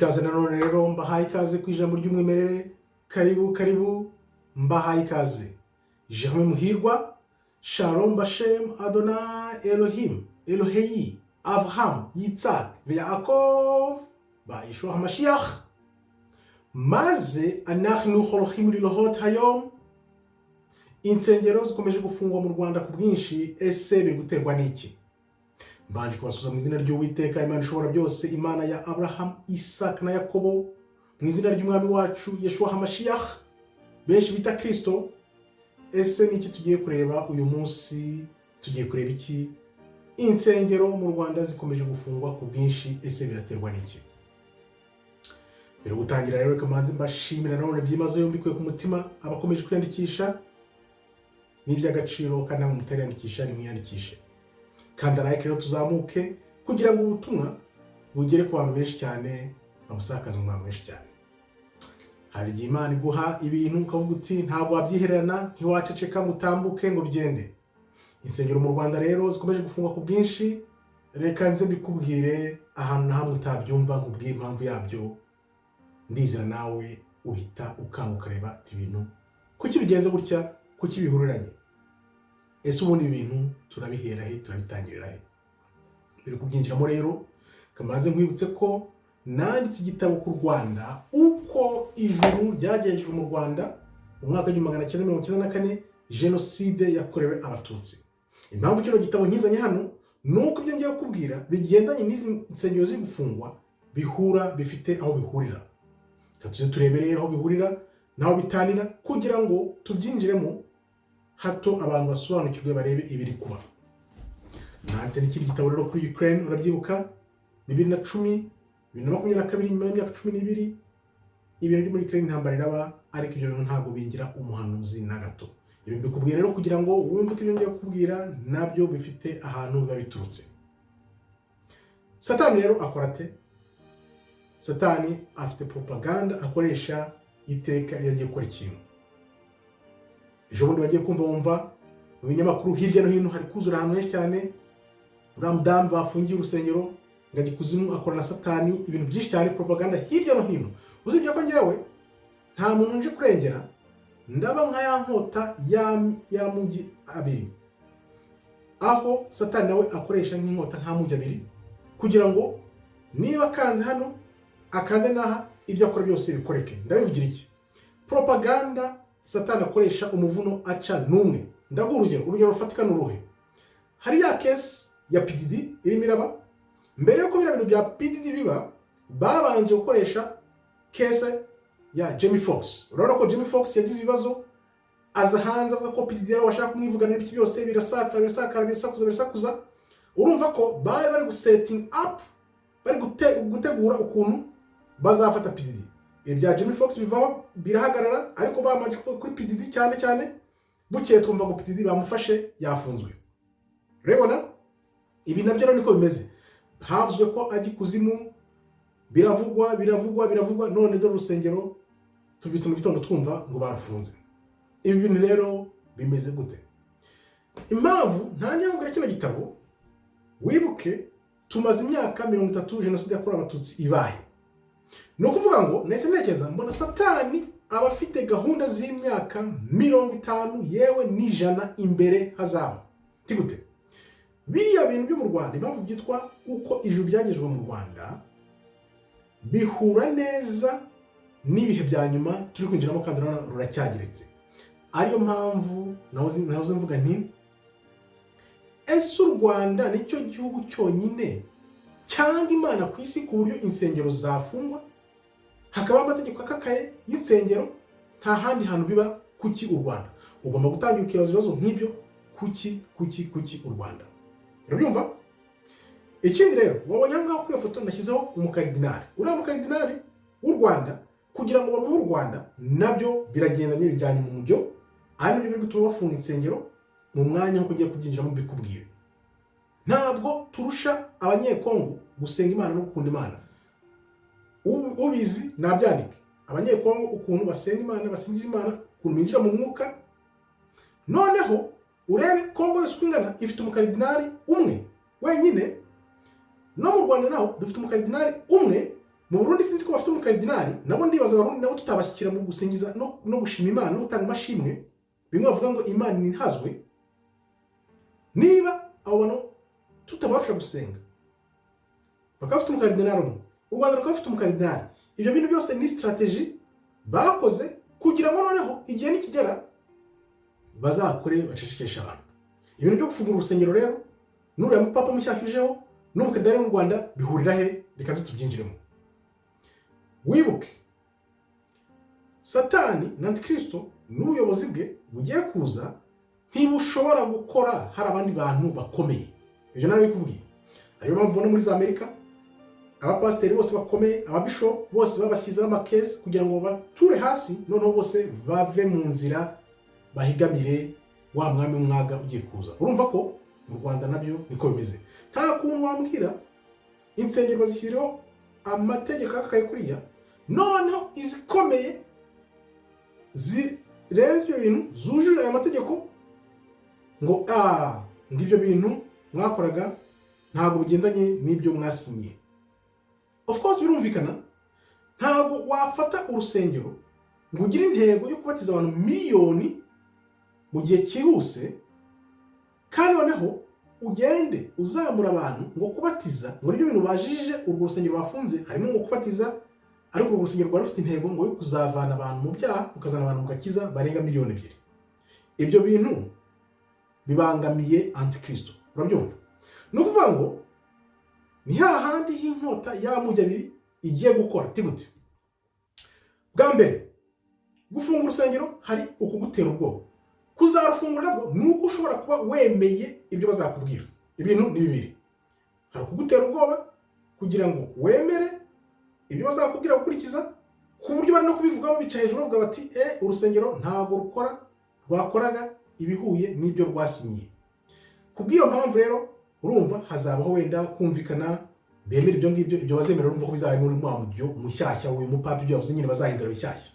ikaze nanone rero mbahaye ikaze ku ijambo ry'umwimerere. Karibu mbahaye ikaze. Jerome Muhirwa, Shalom Bashem Adonai Elohim Elohei Avraham Yitzhak Yaakov ba Yeshua HaMashiach. Maze anachnu holohim lilohot hayom. Insengero zikomeje gufungwa mu Rwanda ku bwinshi, ese biri guterwa n'iki? Mbanje kubasuza mu izina ry'Uwiteka Imana ishobora byose, Imana ya Abraham, Isaac na Yakobo, mu izina ry'umwami wacu Yeshua HaMashiach benshi bita Kristo. Ese niki tugiye kureba uyu munsi? Tugiye kureba iki? Insengero mu Rwanda zikomeje gufungwa ku bwinshi, ese biraterwa n'iki? Mbere gutangira rero kamanzi mbashimira nanone byimaze yombi kwe ku mutima abakomeje kwiyandikisha. N'iby'agaciro kandi mutariyandikisha ni mwiyandikishe. Kandi like rero tuzamuke kugira ngo ubutumwa bugere ku bantu benshi cyane, babusakaza mu bantu benshi cyane. Hari igihe Imana iguha ibintu ukavuga uti ntabwo wabyihererana, ntiwaceceka ngo utambuke ngo bigende. Insengero mu Rwanda rero zikomeje gufungwa ku bwinshi. Reka nze mbikubwire ahantu na hamwe utabyumva, nkubwire impamvu yabyo. Ndizera nawe uhita ukanguka reba ati ibintu kuki bigenze gutya, kuki bihuriranye. Ese ubundi ibintu turabihera he, turabitangirira he? Mbere kubyinjiramo rero kamaze nkwibutse ko nanditse igitabo ku Rwanda, uko ijuru ryagejejwe mu Rwanda mu mwaka wa 1994, jenoside yakorewe Abatutsi. Impamvu kino gitabo nkizanye hano nuko ibyo ngiye kubwira bigendanye n'izi nsengero ziri gufungwa bihura, bifite aho bihurira. Katuze turebere aho bihurira naho bitanira kugira ngo tubyinjiremo hato abantu basobanukirwe, barebe ibiri kuba. Nanditse n'ikindi gitabo rero kuri Ukraine, urabyibuka 2010, 2022, nyuma y'imyaka 12 ibintu byo muri Ukraine intambara iraba, ariko ibyo bintu ntabwo bingira umuhanuzi na gato. Ibi mbikubwira rero kugira ngo wumve ko ibyo ngiye kukubwira nabyo bifite ahantu biba biturutse. Satani rero akora ate? Satani afite propaganda akoresha iteka iyo agiye gukora ikintu. Ejo bundi bagiye wumva mu binyamakuru hirya no hino hari kuzura ahantu henshi cyane, Ramadan bafungiye urusengero, ngajya kuzimu akora na Satani, ibintu byinshi cyane, propaganda hirya no hino. Uzibye ko njyewe nta muntu nje kurengera, ndaba nka ya nkota ya mugi abiri, aho Satani nawe akoresha nk'inkota nka mugi abiri kugira ngo niba kanze hano akande naha, ibyo akora byose bikoreke. Ndabivugira iki? Propaganda Satani akoresha umuvuno aca numwe. Ndaguha urugero rufatika n'uruhe. Hari ya case ya PDD irimo iraba. Mbere yuko bira bintu bya PDD biba, babanje gukoresha case ya Jamie Foxx. Urabona ko Jamie Foxx yagize ibibazo, aza hanze avuga ko PDD yari washaka kumwivugana n'ibiki byose birasakuza. Urumva ko bari gusetting up, bari gutegura ukuntu bazafata PDD. Ibya Jamie Foxx bivamo birahagarara, ariko bamanje kuri PDD cyane bukeye twumva ngo PDD bamufashe yafunzwe. Rebona ibi nabyo rero niko bimeze. Havuzwe ko aji kuzimu, biravugwa, none dore urusengero tubitse mu gitondo twumva ngo barufunze. Ibi bintu rero bimeze gute? Impamvu ntanyangura kino gitabo, wibuke tumaze imyaka 30 jenoside yakorewe Abatutsi ibaye. No kuvuga ngo nese ntekeza mbona Satani abafite gahunda z'imyaka 50 yewe n'ijana imbere hazaba. Tigute biriya bintu byo mu Rwanda, impamvu byitwa uko ijuru byagejejwe mu Rwanda, bihura neza n'ibihe bya nyuma turi kwinjiramo kandi ruracyageretse. Ariyo mpamvu nahoze mvuga nti ese u Rwanda nicyo gihugu cyonyine cyangwa Imana ku isi ku buryo insengero zafungwa, hakaba amategeko akakaye y'insengero, nta handi hantu biba? Kuki u Rwanda? Ugomba gutangira ukibaza ibibazo nk'ibyo, kuki u Rwanda? Urabyumva? Ikindi rero wabonye ngaho kuri foto nashyizeho umukardinali. Uriya mukardinali w'u Rwanda kugira ngo bamuhe u Rwanda nabyo biragendanye, bijyanye mu mujyo, ari nibyo biri gutuma bafunga insengero mu mwanya nko kugiye kubyinjiramo bikubwire. Ntabwo turusha abanyekongo gusenga Imana no gukunda Imana. Ubizi nabyandike. Abanyekongo ukuntu basenga Imana, basingiza Imana, ukuntu binjira mu mwuka. Noneho urebe Kongo yose kwingana ifite umukardinali umwe wenyine, no mu Rwanda naho dufite umukardinali umwe mu Burundi sinzi ko bafite umukardinali, nabo ndibaza Abarundi nabo tutabashyikira mu gusingiza no gushima Imana no gutanga amashimwe, bimwe bavuga ngo Imana ntihazwe. Niba abo bantu tutabasha gusenga bakaba bafite umukardinali umwe, u Rwanda rukaba rufite umukardinali, ibyo bintu byose ni strategy bakoze kugira ngo noneho igihe nikigera bazakore bacecekesha abantu. Ibintu byo gufungura urusengero rero n'uriya mupapa mushyashya ujeho n'umukardinali mu Rwanda bihurira he? Reka tubyinjiremo. Wibuke Satani na Antikristo n'ubuyobozi bwe bugiye kuza ntibushobora gukora hari abandi bantu bakomeye. Ibyo nawe bikubwiye. Ariyo mpamvu no muri za Amerika abapasiteri bose bakomeye, ababishop bose babashyizeho amakesi kugira ngo bature hasi, noneho bose bave mu nzira bahigamire wa mwami w'umwaga ugiye kuza. Urumva ko mu Rwanda nabyo niko bimeze. Nta kuntu wambwira insengero bazishyiriho amategeko akaye kuriya, noneho izikomeye zirenze ibyo bintu zujuje aya mategeko ngo ngibyo bintu mwakoraga ntabwo bigendanye n'ibyo mwasinyiye. Of course birumvikana, ntabwo wafata urusengero ngo ugire intego yo kubatiza abantu miliyoni mu gihe cyihuse, kandi noneho ugende uzamura abantu ngo kubatiza ngo ibyo bintu bajije urwo rusengero bafunze harimo ngo kubatiza, ariko urwo rusengero rwari rufite intego ngo yo kuzavana abantu mu byaha ukazana abantu mu gakiza barenga miliyoni 2. Ibyo bintu bibangamiye Antikristo. Urabyumva? No kuvuga ngo ni hahandi h'inkota y'amujya abiri igiye gukora tigute. Bwa mbere gufunga urusengero hari ukugutera ubwoba, kuzarufungura nabwo nuko ushobora kuba wemeye ibyo bazakubwira. Ibintu ni bibiri, hari ukugutera ubwoba kugira ngo wemere ibyo bazakubwira gukurikiza, ku buryo bari no kubivugaho bicaye hejuru bavuga bati urusengero ntabwo rwakoraga ibihuye n'ibyo rwasinyiye. Kubw'iyo mpamvu rero urumva hazabaho wenda kumvikana bemera ibyo ngibyo, ibyo bazemera urumva ko bizaba muri mujyo mushyashya uyu mupapa ibyo yavuze nyine bazahindura bishyashya.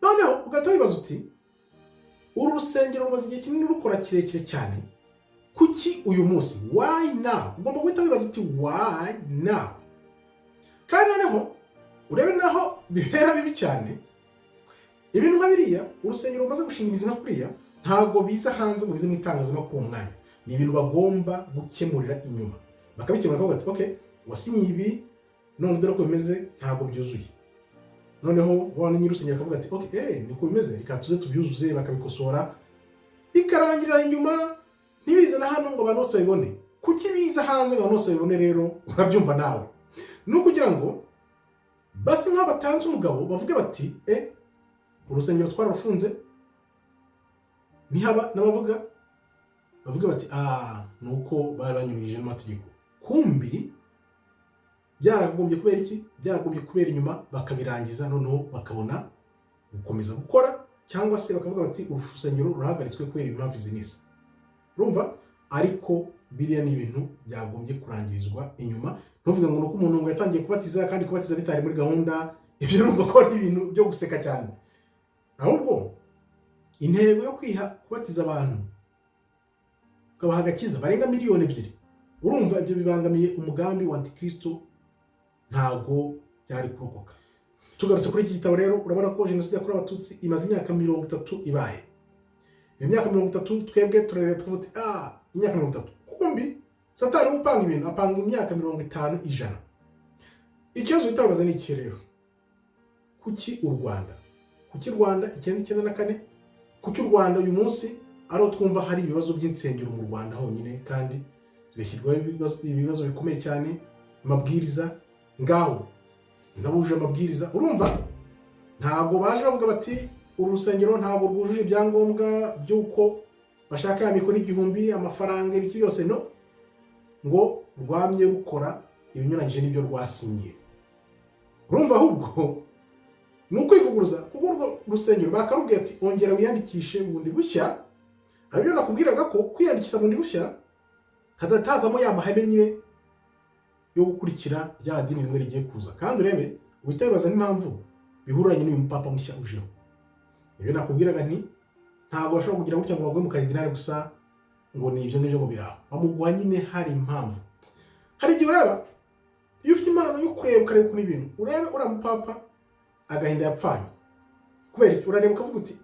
Noneho ugahita wibaza uti uru rusengero rumaze igihe kinini rukora kirekire cyane, kuki uyu munsi? Why now? Ugomba guhita wibaza uti why now? Kandi noneho urebe naho bihera bibi cyane. Ibintu nka biriya urusengero rumaze gushinga imizi nka kuriya ntabwo biza hanze ngo bize mu itangazamakuru uwo mwanya. Ni ibintu bagomba gukemurira inyuma, bakabikemura bakavuga ati okay, wasinyiye ibi none dore ko bimeze ntabwo byuzuye. Noneho wani nyir'urusengero akavuga ati okay, niko bimeze, reka tuze tubyuzuze, bakabikosora bikarangira inyuma ntibize na hano ngo abantu bose babibone. Kuki biza hanze ngo abantu bose babibone rero? Urabyumva nawe. No kugira ngo basi nk'abatanze umugabo bavuge bati urusengero twararufunze, ntihaba n'abavuga bavuga bati nuko baranyurije amategeko. Kumbi byaragombye kubera iki? Byaragombye kubera inyuma bakabirangiza, noneho bakabona gukomeza gukora, cyangwa se bakavuga bati urusengero rurahagaritswe kubera impamvu izi n'izi. Urumva? Ariko biriya ni ibintu byagombye kurangirizwa inyuma. Ntuvuga ngo nuko umuntu ngo yatangiye kubatiza kandi kubatiza bitari muri gahunda, ibyo urumva ko ari ibintu byo guseka cyane. Ahubwo intego yo kubatiza abantu ukabaha agakiza barenga miliyoni 2, urumva ibyo bibangamiye umugambi wa Antikristo, ntago byari kurokoka. Tugarutse kuri iki gitabo rero urabona ko jenoside yakorewe Abatutsi imaze imyaka 30 ibaye. Iyo myaka 30 twebwe turareba tuvuga imyaka 30. Kumbi Satani upanga ibintu apanga imyaka 50 ijana. Ikibazo bitabaza ni iki rero? Kuki u Rwanda? Kuki Rwanda 1994? Kuki u Rwanda uyu munsi ari twumva hari ibibazo by'insengero mu Rwanda honyine kandi zigashyirwaho ibibazo bikomeye cyane, amabwiriza ngaho nabuje amabwiriza. Urumva ntabwo baje bavuga bati urusengero ntabwo rwujuje ibyangombwa by'uko bashaka ya mikoro 1000 amafaranga ibiki byose, no, ngo rwamye rukora ibinyuranyije n'ibyo rwasinyiye. Urumva ahubwo nuko ivuguruza kuko urwo rusengero bakarubwiye ati ongera wiyandikishe bundi bushya. Aribyo nakubwiraga ko kwiyandikisha bundi bushya hazatazamo ya mahame nyine yo gukurikira rya dini rimwe rigiye kuza. Kandi urebe uhita wibaza n'impamvu bihuranye n'uyu mupapa mushya ujeho. Ibyo nakubwiraga nti ntabwo bashobora kugira gutya ngo bagwe mu karidinali gusa ngo ni ibyo ngibyo ngo biraho, bamuguha nyine hari impamvu. Hari igihe ureba iyo ufite impano yo kureba ukareba ukuntu ibintu urebe uriya mupapa agahinda yapfanye kubera iki urareba ukavuga uti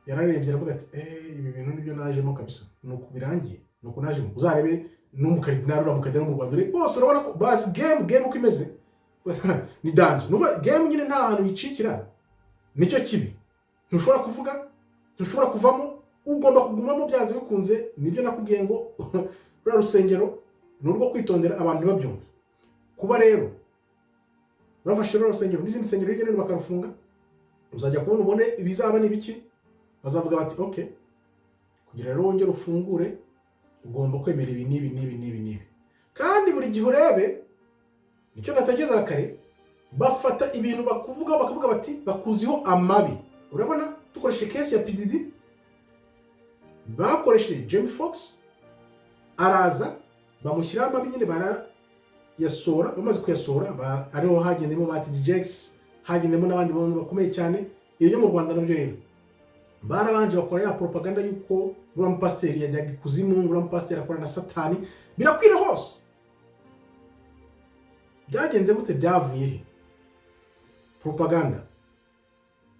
yararebye aravuga ati ibi bintu nibyo najemo kabisa nuko birangiye nuko najemo uzarebe n'umukaridinari uramukadira mu Rwanda bose urabona ko basi game uko imeze ni danger nuba game nyine nta hantu yicikira nicyo kibi ntushobora kuvuga ntushobora kuvamo ugomba kugumamo byanze bikunze nibyo nakubwiye ngo rura rusengero nurwo kwitondera abantu babyumva kuba rero bafashe rura rusengero n'izindi nsengero hirya no hino bakarufunga uzajya kubona ubone ibizaba n'ibiki bazavuga bati okay kugira rero wongere ufungure ugomba kwemera ibi nibi kandi buri gihe urebe nicyo natageza kare bafata ibintu bakavuga bati bakuziho amabi urabona dukoreshe case ya PDD bakoresheje Jamie Foxx araza bamushyira amabi nyine barayasora bamaze kuyasora ariho hagendemo ba TDJX hagendemo n'abandi bantu bakomeye cyane iyo mu Rwanda nabyo rero barabanje bakora ya propaganda yuko uriya mupasiteri yajyaga ikuzimu uriya mupasiteri akora na satani birakwira hose byagenze gute byavuye he propaganda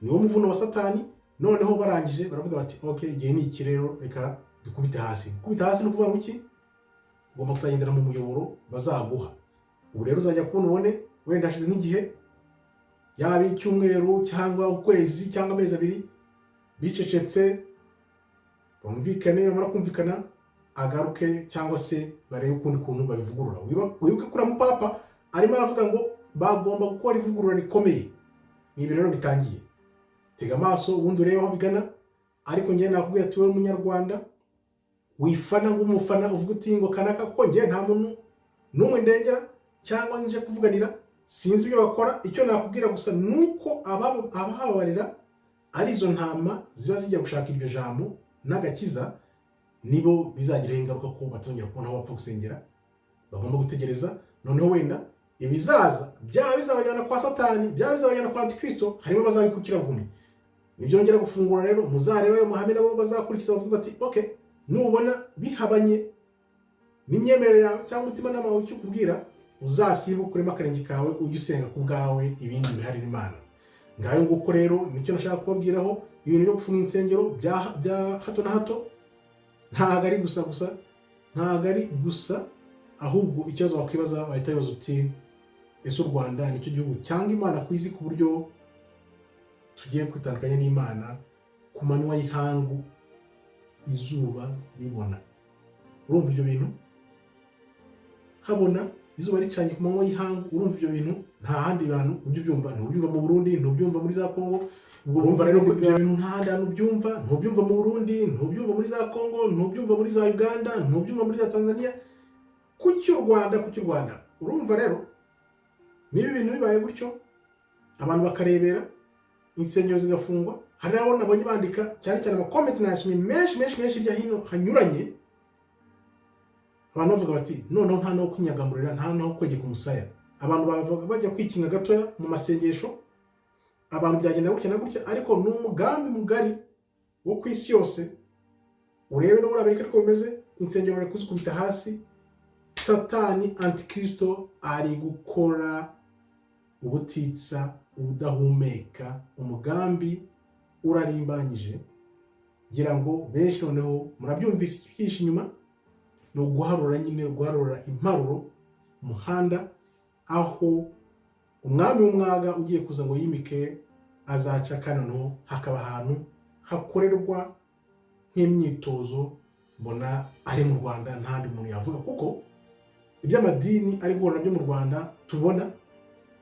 niwo muvuno wa satani noneho barangije baravuga bati okay igihe ni iki rero reka dukubite hasi kubita hasi no kuvuga ngo iki ugomba kutagendera mu muyoboro bazaguha ubu rero uzajya kubona ubone wenda hashize nk'igihe yaba icyumweru cyangwa ukwezi cyangwa amezi abiri bicecetse bumvikane bamara kumvikana agaruke cyangwa se barebe ukundi kuntu babivugurura wibuke kuri mupapa arimo aravuga ngo bagomba gukora ivugurura rikomeye ni rero bitangiye tega amaso ubundi urebe aho bigana ariko ngiye nakubwira ati wowe munyarwanda wifana ng'umufana uvuga uti ngo kanaka kuko ngiye nta muntu n'umwe ndengera cyangwa nje kuvuganira sinzi ibyo bakora icyo nakubwira gusa nuko abahabarira ari izo ntama ziba zijya gushaka iryo jambo n'agakiza nibo bizagiraho ingaruka ko batongera kubona aho bapfa gusengera bagomba gutegereza noneho wenda ibizaza byaba bizabajyana kwa satani byaba bizabajyana kwa antikristo harimo bazabikukira bumwe nibyongera gufungura rero muzareba ayo mahame nabo bazakurikiza bavuga bati okay nubona bihabanye n'imyemerere yawe cyangwa umutima n'amawe icyo kubwira uzasiba ukurema akarenge kawe ujye usenga ku bwawe ibindi biharira Imana ngayo nguko rero nicyo nashaka kubabwiraho ibintu byo gufunga insengero bya hato na hato ntago ari gusa ahubwo ikibazo wakwibaza bahita bibaza uti ese u Rwanda nicyo gihugu cyangwa Imana kwizi ku buryo tugiye kwitandukanya n'Imana ku manywa y'ihangu izuba ribona urumva ibyo bintu habona izuba ricanye ku manywa y'ihangu urumva ibyo bintu nta handi bantu ubyumva ntubyumva mu Burundi ntubyumva muri za Kongo ubwo urumva rero ibyo bintu nta handi hantu ubyumva ntubyumva mu Burundi ntubyumva muri za Kongo ntubyumva muri za Uganda ntubyumva muri za Tanzania kuki u Rwanda urumva rero niba ibintu bibaye gutyo abantu bakarebera insengero zigafungwa hari abona abonye bandika cyane cyane ama comment nasomye menshi hirya hino hanyuranye abantu bavuga bati noneho nta no kwinyagamburira nta no kwegeka umusaya abantu bavuga bajya kwikinga gatoya mu masengesho abantu byagenda gutya na gutya ariko ni umugambi mugari wo ku isi yose urebe no muri Amerika ariko bimeze insengero bari kuzikubita hasi satani antikristo ari gukora ubutitsa ubudahumeka umugambi urarimbanyije gira ngo benshi noneho murabyumvise ikibyisha inyuma no guharura imparuro umuhanda aho umwami w'umwaga ugiye kuza ngo yimike azaca kanano hakaba ahantu hakorerwa nk'imyitozo mbona ari mu Rwanda ntandi muntu yavuga kuko iby'amadini ari guhura nabyo mu Rwanda tubona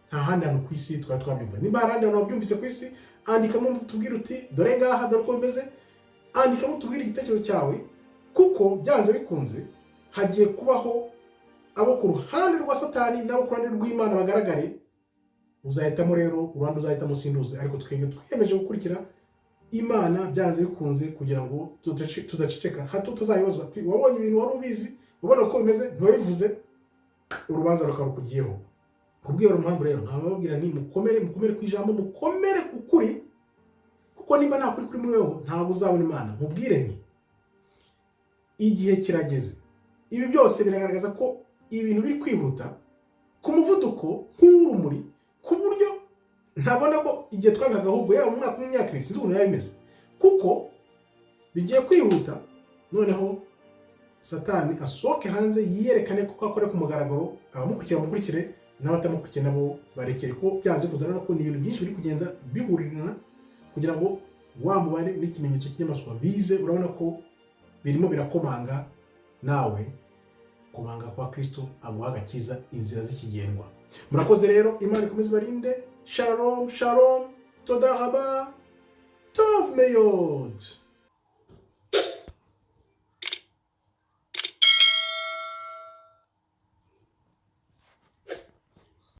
nta handi hantu ku isi twabyumva niba hari handi hantu wabyumvise ku isi andikamo tubwire uti dore ngaha dore ko bimeze andikamo tubwire igitekerezo cyawe kuko byanze bikunze hagiye kubaho abo ku ruhande rwa satani n'abo ku ruhande rw'Imana bagaragare uzahitamo rero uruhande uzahitamo sinduze ariko twebwe twiyemeje gukurikira Imana byanze bikunze kugira ngo tudaceceka hato tutazayibazwa ati wabonye ibintu wari ubizi ubona ko bimeze ntiwabivuze urubanza rukarukugiyeho kubwira impamvu rero nkababwira ni mukomere ku ijambo mukomere kukuri kuko niba nta kuri muri wewe ntabwo uzabona Imana nkubwire ni igihe kirageze ibi byose biragaragaza ko ibintu biri kwihuta ku muvuduko nk'urumuri, ku buryo ntabona ko igihe twagaga ahubwo yaba mu mwaka w'imyaka ibiri sinzi ukuntu yaba bimeze, kuko bigiye kwihuta. Noneho Satani asohoke hanze yiyerekane kuko akore ku mugaragaro, abamukurikira bamukurikire, n'abatamukurikira nabo barekere, ko byanze kuzana ko ni ibintu byinshi biri kugenda bihurirana kugira ngo wa mubare n'ikimenyetso cy'inyamaswa bize. Urabona ko birimo birakomanga, nawe komanga kwa Kristo aguha agakiza, inzira z'ikigendwa. Murakoze rero, Imana ikomeze barinde. Shalom shalom, toda raba, tov meyod.